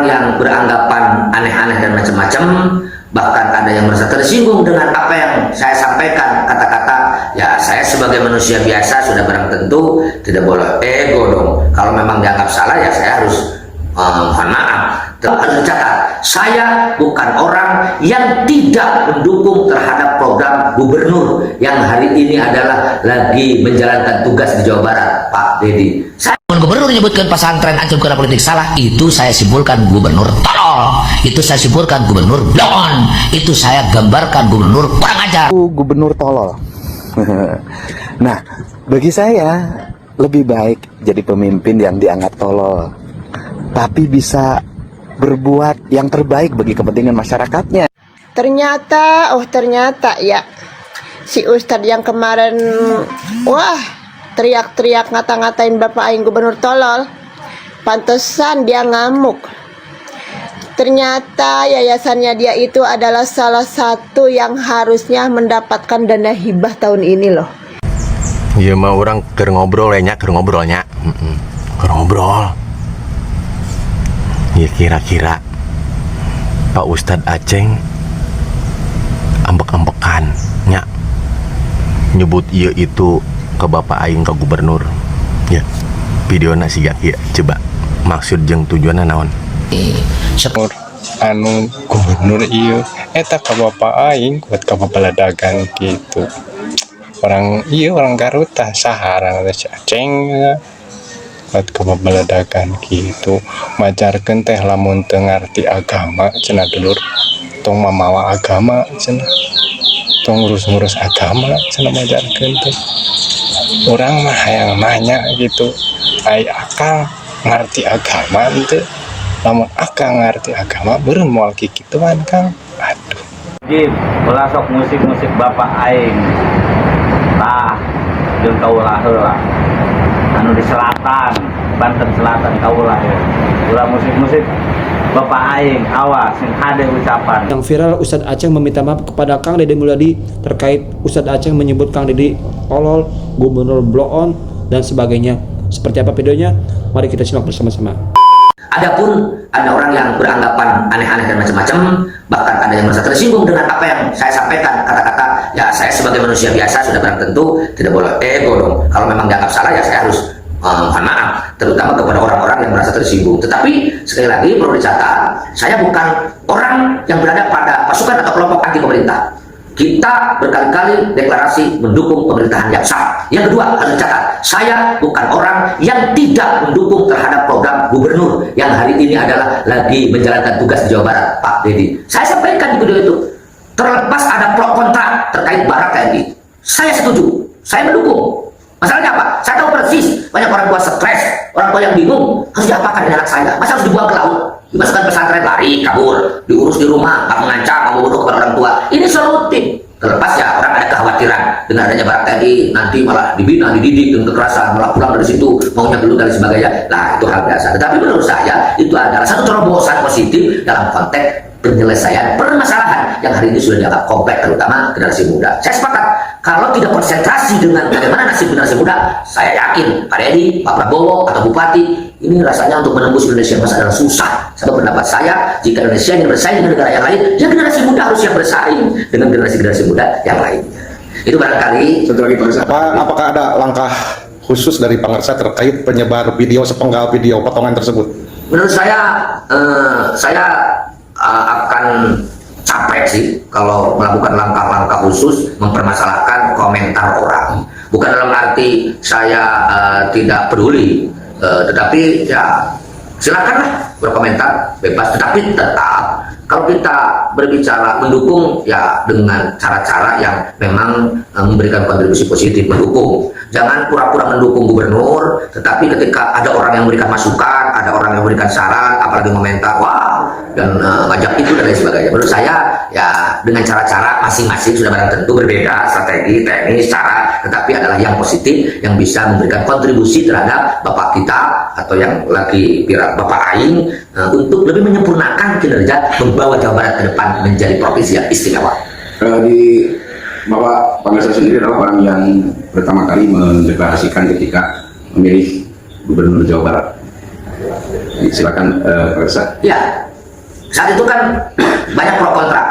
yang beranggapan aneh-aneh dan macam-macam, bahkan ada yang merasa tersinggung dengan apa yang saya sampaikan, kata-kata ya saya sebagai manusia biasa sudah barang tentu tidak boleh ego dong. Kalau memang dianggap salah ya saya harus mohon maaf. Harus dicatat, saya bukan orang yang tidak mendukung terhadap program gubernur yang hari ini adalah lagi menjalankan tugas di Jawa Barat, Pak Dedi. Gubernur menyebutkan pesantren ancaman kena politik salah, itu saya simpulkan gubernur tolol, itu saya simpulkan gubernur blon, itu saya gambarkan gubernur kurang ajar. Gubernur tolol. Nah, bagi saya lebih baik jadi pemimpin yang dianggap tolol, tapi bisa berbuat yang terbaik bagi kepentingan masyarakatnya. Ternyata ya si Ustadz yang kemarin teriak-teriak ngata-ngatain Bapak Aing gubernur tolol, pantesan dia ngamuk. Ternyata yayasannya dia itu adalah salah satu yang harusnya mendapatkan dana hibah tahun ini loh. Iya mah orang keur ngobrol ya, keur ngobrolnya. Keur ngobrol. Ya kira-kira Pak Ustadz Aceng ambek-ambekan nya nyebut iya itu ke Bapak Aing ke gubernur ya, video nasi gak ya, coba maksud jeung tujuannya naon anu gubernur iya eta ke Bapak Aing buat ke Dagang gitu. Orang Garut tah sahara ada Aceng buat ke Dagang gitu, majarkeun teh lamun teu ngarti agama cenah dulur tong mamawa agama cenah, tong ngurus agama cenah majarkeun teh. Orang mah hayang nanya gitu, ai akang ngarti agama teu, lamun akang ngarti agama beureun moal kikituan Kang. Aduh Jim, ulah sok musik-musik Bapak Aing tah jeung kaulah heula anu di selatan, Banten Selatan kaulah ya. Ulah musik-musik Bapak Aing, awas sing hade ucapan. Yang viral, Ustadz Aceng meminta maaf kepada Kang Deddy Mulyadi terkait Ustadz Aceng menyebut Kang Deddy tolol, gubernur blow-on dan sebagainya. Seperti apa videonya? Mari kita simak bersama-sama. Adapun ada orang yang beranggapan aneh-aneh dan macam-macam, bahkan ada yang merasa tersinggung dengan apa yang saya sampaikan, kata-kata ya saya sebagai manusia biasa sudah barang tentu tidak boleh ego dong. Kalau memang dianggap salah ya saya harus mohon maaf, terutama kepada orang-orang yang merasa tersinggung. Tetapi sekali lagi perlu dicatat, saya bukan orang yang berada pada pasukan atau kelompok anti pemerintah. Kita berkali-kali deklarasi mendukung pemerintahan yang sah. Yang kedua harus dicatat, saya bukan orang yang tidak mendukung terhadap program gubernur yang hari ini adalah lagi menjalankan tugas di Jawa Barat, Pak Dedi. Saya sampaikan di video itu, terlepas ada pro kontra terkait Barat TNI, saya setuju, saya mendukung. Masalahnya apa? Saya tahu persis banyak orang tua stres, orang tua yang bingung harus diapakan dengan anak saya. Masa harus dibuang ke laut, dimasukkan pesantren, lari, kabur, diurus di rumah, tak mengancam, mau membunuh kepada orang tua. Ini solutif. Terlepas ya orang ada kekhawatiran dengan adanya Barat TNI nanti malah dibina, dididik dengan kekerasan, malah pulang dari situ maunya dulu dan sebagainya. Nah itu hal biasa. Tetapi menurut saya itu adalah satu terobosan positif dalam konteks penyelesaian permasalahan yang hari ini sudah dianggap kompleks, terutama generasi muda. Saya sepakat, kalau tidak konsentrasi dengan bagaimana nasib generasi muda, saya yakin Pak Deddy, Pak Prabowo, atau Bupati, ini rasanya untuk menembus Indonesia masa adalah susah. Sebab pendapat saya, jika Indonesia ingin bersaing dengan negara yang lain, ya generasi muda harus yang bersaing dengan generasi-generasi muda yang lainnya. Itu barangkali. Satu lagi Pak, apakah ada langkah khusus dari Pangarsa terkait penyebar video sepenggal video potongan tersebut? Menurut saya akan capek sih kalau melakukan langkah-langkah khusus mempermasalahkan komentar orang. Bukan dalam arti saya tidak peduli, tetapi ya silakanlah berkomentar bebas, tetapi tetap kalau kita berbicara mendukung ya dengan cara-cara yang memang memberikan kontribusi positif, mendukung. Jangan pura-pura mendukung gubernur, tetapi ketika ada orang yang memberikan masukan, ada orang yang memberikan saran, apalagi komentar, wah, dan ngajak itu dan lain sebagainya. Menurut saya ya dengan cara-cara masing-masing sudah barang tentu berbeda, strategi, teknis, cara, tetapi adalah yang positif yang bisa memberikan kontribusi terhadap Bapak kita atau yang lagi viral Bapak Aing untuk lebih menyempurnakan kinerja membawa Jawa Barat ke depan menjadi provinsi yang istimewa. Di Bapak Pangarsa sendiri adalah orang yang pertama kali mendeklarasikan ketika memilih gubernur Jawa Barat. Silakan Reza. Ya, saat itu kan banyak pro kontra.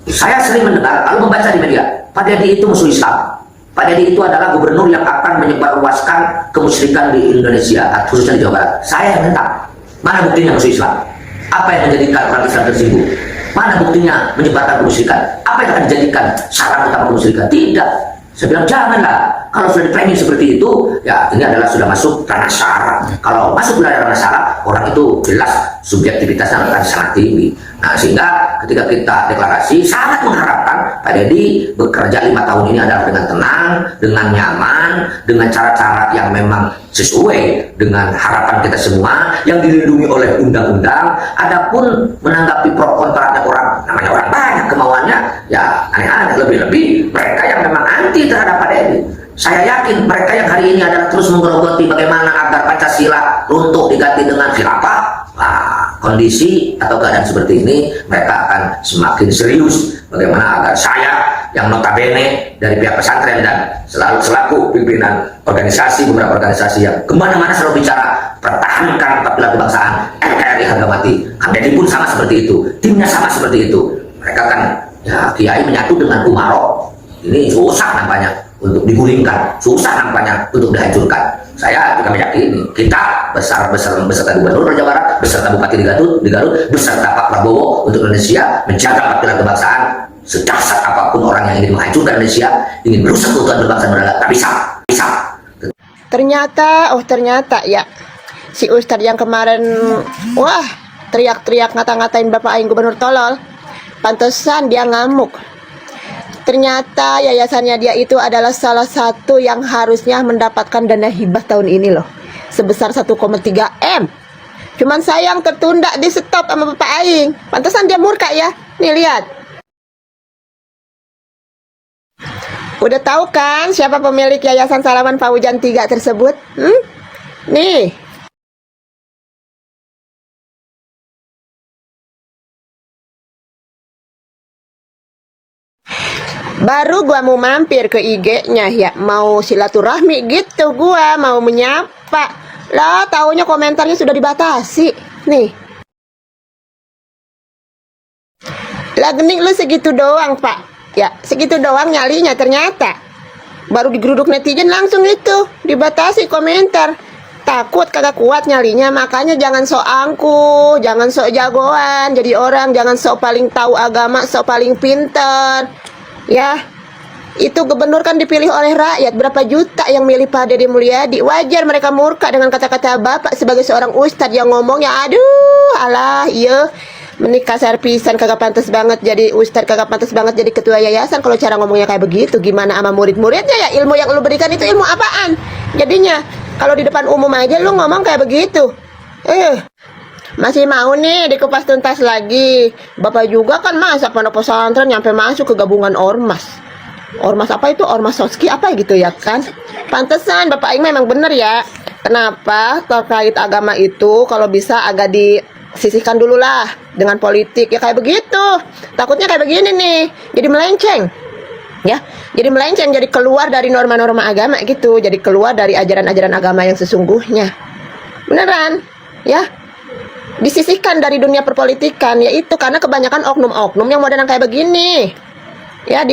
Saya sering mendengar, lalu membaca di media, Pak Dedi itu musuh Islam. Pak Dedi itu adalah gubernur yang akan menyebarluaskan kemusyrikan di Indonesia, khususnya di Jawa Barat. Saya yang minta, mana buktinya musuh Islam? Apa yang menjadikan orang Islam tersinggung? Mana buktinya menyebarkan kemusyrikan? Apa yang akan dijadikan syarat utama kemusyrikan? Tidak. Saya bilang janganlah. Kalau sudah di-framing seperti itu, ya ini adalah sudah masuk ranah syarat. Kalau masuk ranah syarat, orang itu jelas subjektivitasnya akan sangat tinggi. Nah, sehingga ketika kita deklarasi, sangat mengharapkan Pak Dedi bekerja 5 tahun ini adalah dengan tenang, dengan nyaman, dengan cara-cara yang memang sesuai dengan harapan kita semua, yang dilindungi oleh undang-undang. Adapun menanggapi pro kontra orang, namanya orang banyak kemauannya, ya aneh-aneh. Lebih-lebih mereka yang memang anti terhadap Pak Dedi. Saya yakin mereka yang hari ini adalah terus menggerogoti bagaimana agar Pancasila runtuh diganti dengan khilafah. Nah, kondisi atau keadaan seperti ini, mereka akan semakin serius bagaimana agar saya yang notabene dari pihak pesantren dan selalu selaku pimpinan organisasi, beberapa organisasi yang kemana-mana selalu bicara pertahankan pancasila kebangsaan, NKRI harga mati. Kang Deddy pun sama seperti itu, timnya sama seperti itu. Mereka kan ya Kiai menyatu dengan Umaro, ini susah nampaknya untuk digulingkan, susah nampaknya untuk dihancurkan. Saya juga meyakini kita beserta Gubernur Jawa Barat, beserta Bupati di Garut, beserta Pak Prabowo untuk Indonesia menjaga pancasila kebangsaan. Sedahsyat apapun orang yang ingin menghancurkan Indonesia, ingin merusak keutuhan berbangsa dan bernegara, tak bisa. Ternyata ya si Ustadz yang kemarin wah teriak-teriak ngata-ngatain Bapak Aing gubernur tolol, pantesan dia ngamuk. Ternyata yayasannya dia itu adalah salah satu yang harusnya mendapatkan dana hibah tahun ini loh, sebesar 1,3 M. Cuman sayang tertunda, di stop sama Bapak Aing. Pantesan dia murka ya. Nih lihat. Udah tahu kan siapa pemilik Yayasan Salaman Faujan 3 tersebut? Nih. Baru gua mau mampir ke IG-nya ya, mau silaturahmi gitu, gua mau menyapa. Lah, taunya komentarnya sudah dibatasi. Nih. Lah gening lu segitu doang, Pak. Ya, segitu doang nyalinya ternyata. Baru digeruduk netizen langsung itu, dibatasi komentar. Takut kagak kuat nyalinya, makanya jangan sok angkuh, jangan sok jagoan jadi orang, jangan sok paling tahu agama, sok paling pinter. Ya, itu gubernur kan dipilih oleh rakyat, berapa juta yang milih Pak Deddy Mulyadi. Wajar mereka murka dengan kata-kata Bapak sebagai seorang ustadz yang ngomongnya, aduh, alah, iya, menikah kasar pisan, kagak pantas banget jadi ustadz, kagak pantas banget jadi ketua yayasan kalau cara ngomongnya kayak begitu. Gimana sama murid-muridnya ya, ilmu yang lu berikan itu ilmu apaan? Jadinya, kalau di depan umum aja lu ngomong kayak begitu. Masih mau nih dikupas tuntas lagi. Bapak juga kan masa pondok pesantren nyampe masuk ke gabungan ormas. Ormas apa itu? Ormas Soski apa gitu ya kan? Pantesan Bapak Aing memang bener ya. Kenapa terkait agama itu kalau bisa agak disisihkan dulu lah dengan politik ya kayak begitu. Takutnya kayak begini nih, jadi melenceng. Ya, jadi melenceng, jadi keluar dari norma-norma agama gitu, jadi keluar dari ajaran-ajaran agama yang sesungguhnya. Beneran, ya. Disisihkan dari dunia perpolitikan, yaitu karena kebanyakan oknum-oknum yang modern kayak begini. Ya,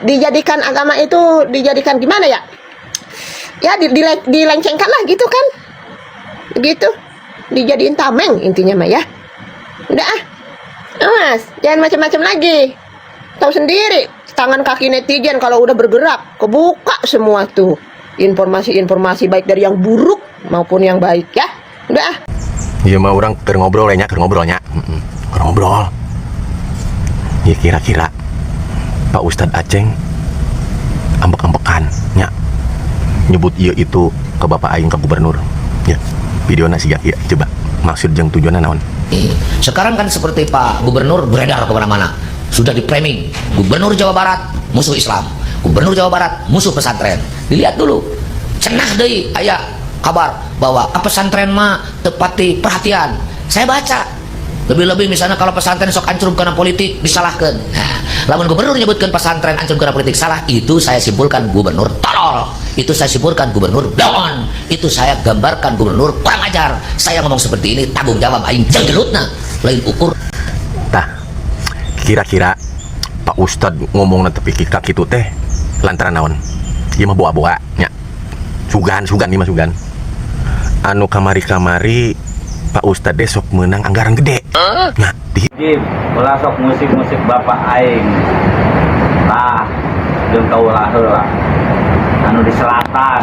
dijadikan agama itu dijadikan gimana ya? Ya, dilencengkan lah gitu kan. Gitu. Dijadiin tameng intinya mah ya. Udah Mas, jangan macam-macam lagi. Tahu sendiri, tangan kaki netizen kalau udah bergerak, kebuka semua tuh informasi-informasi baik dari yang buruk maupun yang baik ya. Udah Iya mah orang ngobrolnya. Ngobrol. Ya kira-kira Pak Ustadz Aceng ambek-ambekan nya nyebut iya itu ke Bapak Aing ke gubernur. Ya, video nasi ya, coba maksud jeung tujuannya naon? Sekarang kan seperti Pak Gubernur beredar kemana-mana, sudah di-framing Gubernur Jawa Barat musuh Islam, Gubernur Jawa Barat musuh pesantren. Dilihat dulu, cenah deui aya kabar bahwa pesantren mah tepati perhatian. Saya baca lebih-lebih misalnya kalau pesantren sok ancur karena politik disalahkan. Nah, lamun gubernur nyebutkan pesantren ancur karena politik salah, itu saya simpulkan gubernur tolol. tolol. Itu saya simpulkan gubernur blon. Itu saya gambarkan gubernur kurang ajar. Saya ngomong seperti ini tanggung jawab aing jenggelutna lain ukur. Tah, kira-kira Pak Ustad ngomong tepi kita gitu teh lantaran naon? Ieu mah boa-boa nya. Sugan ieu mah sugan. Anu kamari-kamari Pak Ustad deh sok menang anggaran gede. Nah, di Jim, ulah sok musik-musik bapak aing. Tah, jeung kaulah heula. Anu di selatan,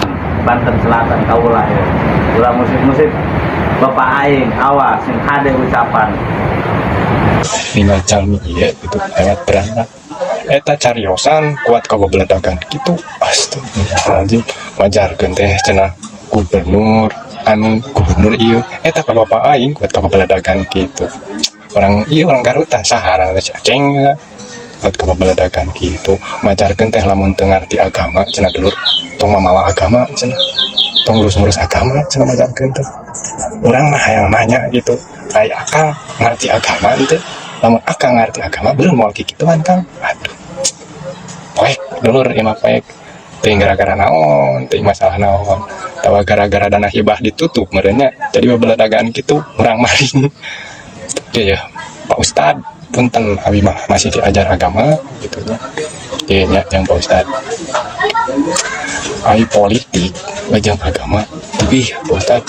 Banten Selatan kaulah ya. Ulah musik-musik bapak aing, awas sing hade ucapan. Nina calmi ieu itu lewat beranak eta cariosan kuat kababeladagan gitu. Astagfirullahaladzim, wajarkeun teh cenah gubernur ieu eta ka bapak aing kuat kababeladagan gitu. Orang Garut tah sahara cacing kuat kababeladagan gitu. Wajarkeun teh lamun teu ngarti agama cenah dulur tong mamawa agama cenah. Tong ngurus agama cenah wajarkeun teh. Urang mah hayang nanya gitu. Ai akang ngarti agama teh. Lamun akang ngarti agama belum moal kikituan Kang. Aduh. Poek dulur ieu mah poek. Teu gara-gara naon, teu masalah naon. Tawa gara-gara dana hibah ditutup merenya jadi babeladagaan gitu urang maring. Oke ya, Pak Ustad punten abi mah masih diajar agama gitu nya. Oke nya yang Pak Ustad. Ai politik jeung agama tapi Pak Ustad.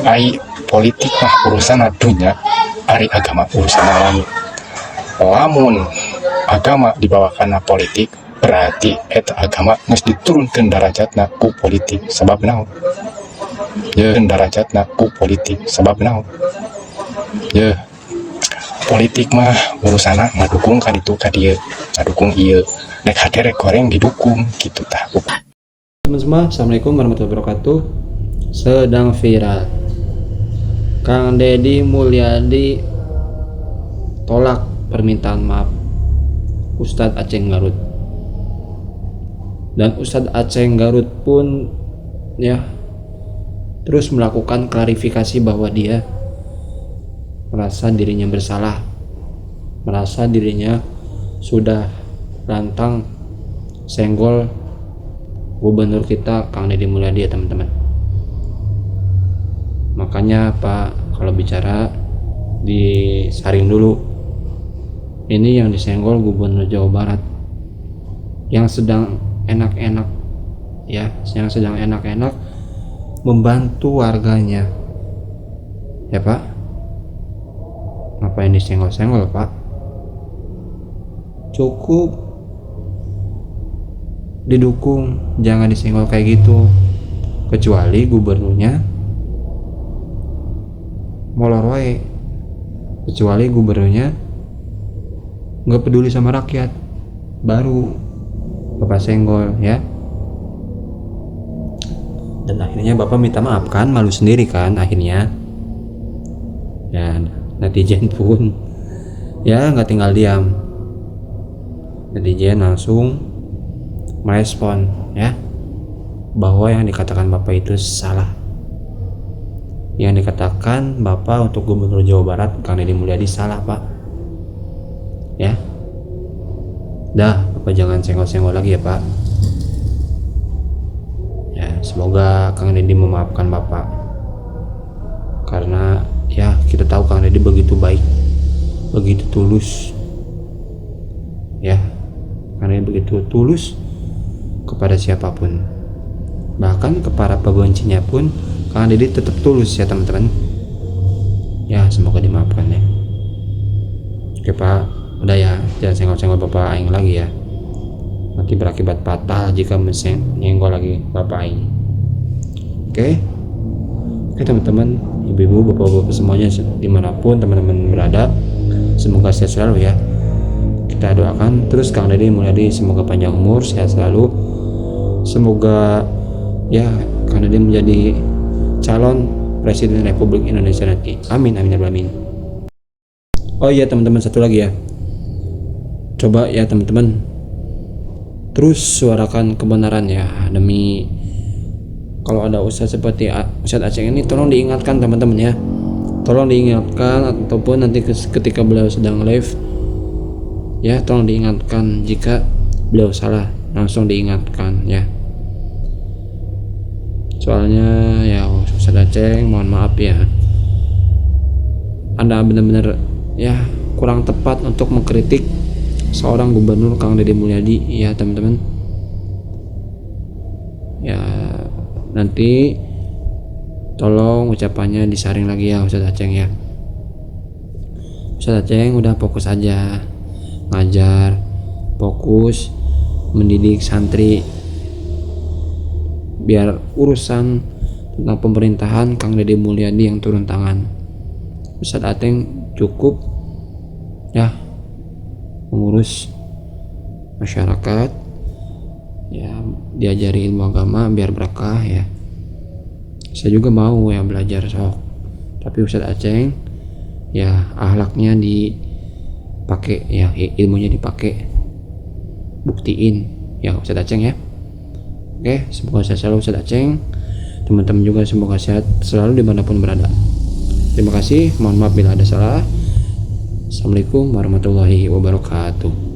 Ai politik mah urusan dunya, ari agama urusan alam. Lamun agama dibawakan politik berarti eta agama geus diturunkeun darajatna ku politik sabab naon? Ye darajatna ku politik sabab naon? Ye politik mah urusana ngadukung ka ditu ka dieu, ngadukung ieu. Nek hade rek goreng didukung gitu tah. Teman semua, assalamualaikum warahmatullahi wabarakatuh. Sedang viral, Kang Deddy Mulyadi tolak permintaan maaf Ustadz Aceh Garut, dan Ustadz Aceh Garut pun ya terus melakukan klarifikasi bahwa dia merasa dirinya bersalah, merasa dirinya sudah lantang senggol gubernur kita Kang Deddy Mulyadi ya teman-teman. Makanya Pak kalau bicara disaring dulu. Ini yang disenggol gubernur Jawa Barat yang sedang enak-enak ya, yang sedang enak-enak membantu warganya ya Pak. Ngapain disenggol-senggol Pak? Cukup didukung, jangan disenggol kayak gitu. Kecuali gubernurnya molor wae, kecuali gubernurnya nggak peduli sama rakyat, baru Bapak senggol ya. Dan akhirnya Bapak minta maaf kan, malu sendiri kan akhirnya ya. Netizen pun ya nggak tinggal diam, netizen langsung merespon ya bahwa yang dikatakan Bapak itu salah. Yang dikatakan Bapak untuk Gubernur Jawa Barat Kang Deddy Mulyadi salah Pak ya. Dah, Bapak jangan senggol-senggol lagi ya Pak ya. Semoga Kang Deddy memaafkan Bapak, karena ya kita tahu Kang Deddy begitu baik, begitu tulus ya. Kang Deddy begitu tulus kepada siapapun, bahkan kepada pembencinya pun Kang Deddy tetap tulus ya teman-teman ya. Semoga dimaafkan ya. Oke Pak, udah ya, jangan senggol-senggol Bapak aing lagi ya, nanti berakibat fatal jika menyenggol lagi Bapak aing. Oke teman-teman, ibu-ibu, bapak-bapak semuanya dimanapun teman-teman berada, semoga sehat selalu ya. Kita doakan terus Kang Deddy Mulyadi, semoga panjang umur, sehat selalu, semoga ya Kang Deddy menjadi calon Presiden Republik Indonesia nanti. Amin amin amin. Oh iya teman-teman, satu lagi ya, coba ya teman-teman terus suarakan kebenaran ya, demi kalau ada ustadz seperti Ustadz Aceh ini tolong diingatkan teman-teman ya, tolong diingatkan, ataupun nanti ketika beliau sedang live ya tolong diingatkan, jika beliau salah langsung diingatkan ya. Soalnya ya Ustadz Aceng mohon maaf ya, Anda benar-benar ya kurang tepat untuk mengkritik seorang gubernur Kang Deddy Mulyadi ya teman-teman. Ya nanti tolong ucapannya disaring lagi ya Ustadz Aceng ya. Ustadz Aceng udah fokus aja ngajar, fokus mendidik santri, biar urusan tentang pemerintahan Kang Deddy Mulyadi yang turun tangan. Ustadz Aceng cukup ya mengurus masyarakat ya, diajari ilmu agama biar berkah ya. Saya juga mau ya belajar sok, tapi Ustadz Aceng ya akhlaknya dipakai ya, ilmunya dipakai, buktiin ya Ustadz Aceng ya. Oke, semoga sehat selalu Ustadz Aceng, teman-teman juga semoga sehat selalu dimanapun berada. Terima kasih, mohon maaf bila ada salah. Assalamualaikum warahmatullahi wabarakatuh.